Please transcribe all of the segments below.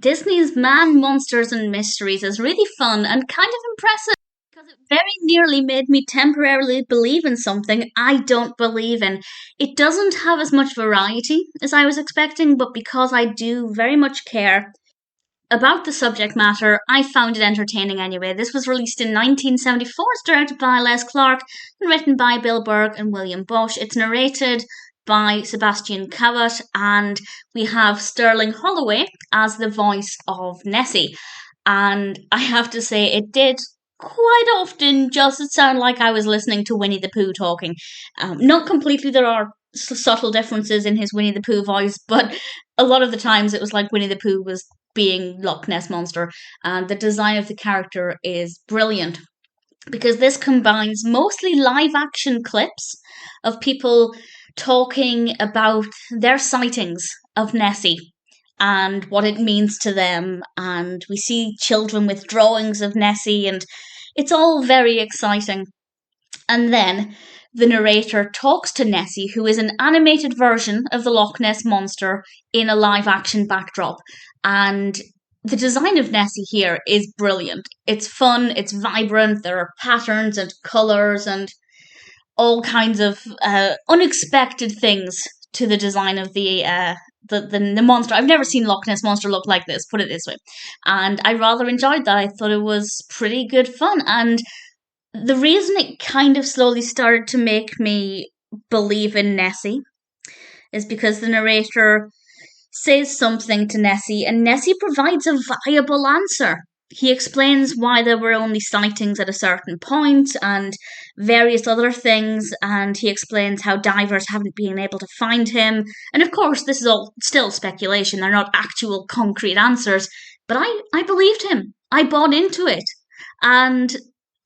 Disney's Man, Monsters and Mysteries is really fun and kind of impressive because it very nearly made me temporarily believe in something I don't believe in. It doesn't have as much variety as I was expecting, but because I do very much care about the subject matter, I found it entertaining anyway. This was released in 1974. It's directed by Les Clark and written by Bill Berg and William Bosch. It's narrated by Sebastian Cabot, and we have Sterling Holloway as the voice of Nessie. And I have to say, it did quite often just sound like I was listening to Winnie the Pooh talking. Not completely, there are subtle differences in his Winnie the Pooh voice, but a lot of the times it was like Winnie the Pooh was being Loch Ness Monster, and the design of the character is brilliant because this combines mostly live action clips of people talking about their sightings of Nessie and what it means to them, and we see children with drawings of Nessie, and it's all very exciting. And then the narrator talks to Nessie, who is an animated version of the Loch Ness Monster in a live action backdrop. And the design of Nessie here is brilliant. It's fun, it's vibrant, there are patterns and colours and all kinds of unexpected things to the design of the monster. I've never seen Loch Ness Monster look like this, put it this way. And I rather enjoyed that. I thought it was pretty good fun. And the reason it kind of slowly started to make me believe in Nessie is because the narrator says something to Nessie, and Nessie provides a viable answer. He explains why there were only sightings at a certain point and various other things, and he explains how divers haven't been able to find him. And of course, this is all still speculation, they're not actual concrete answers, but I believed him. I bought into it. And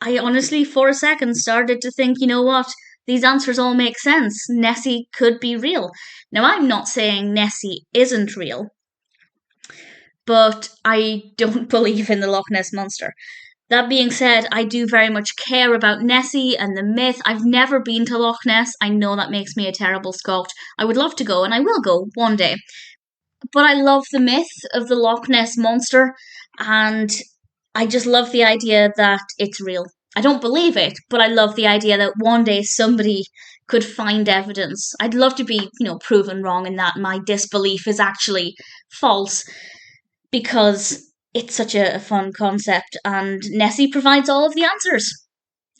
I honestly, for a second, started to think, you know what? These answers all make sense. Nessie could be real. Now, I'm not saying Nessie isn't real, but I don't believe in the Loch Ness Monster. That being said, I do very much care about Nessie and the myth. I've never been to Loch Ness. I know that makes me a terrible Scot. I would love to go, and I will go one day. But I love the myth of the Loch Ness Monster, and I just love the idea that it's real. I don't believe it, but I love the idea that one day somebody could find evidence. I'd love to be, proven wrong and that my disbelief is actually false because it's such a fun concept, and Nessie provides all of the answers.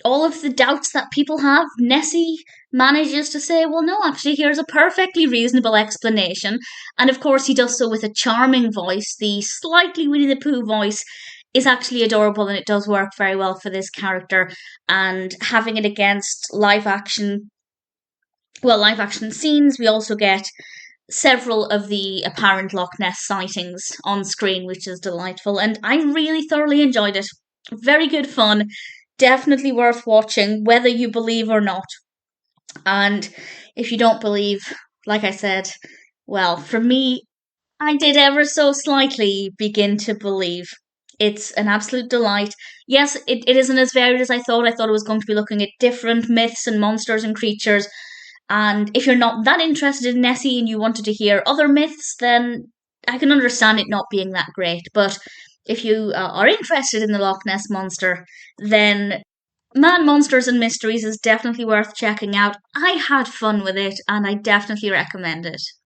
All of the doubts that people have, Nessie manages to say, well, no, actually, here's a perfectly reasonable explanation. And of course, he does so with a charming voice. The slightly Winnie the Pooh voice is actually adorable, and it does work very well for this character. And having it against live action scenes, we also get several of the apparent Loch Ness sightings on screen, which is delightful. And I really thoroughly enjoyed it. Very good fun. Definitely worth watching, whether you believe or not. And if you don't believe, like I said, well, for me, I did ever so slightly begin to believe. It's an absolute delight. Yes, it isn't as varied as I thought. I thought it was going to be looking at different myths and monsters and creatures. And if you're not that interested in Nessie and you wanted to hear other myths, then I can understand it not being that great. But if you are interested in the Loch Ness Monster, then Man, Monsters and Mysteries is definitely worth checking out. I had fun with it, and I definitely recommend it.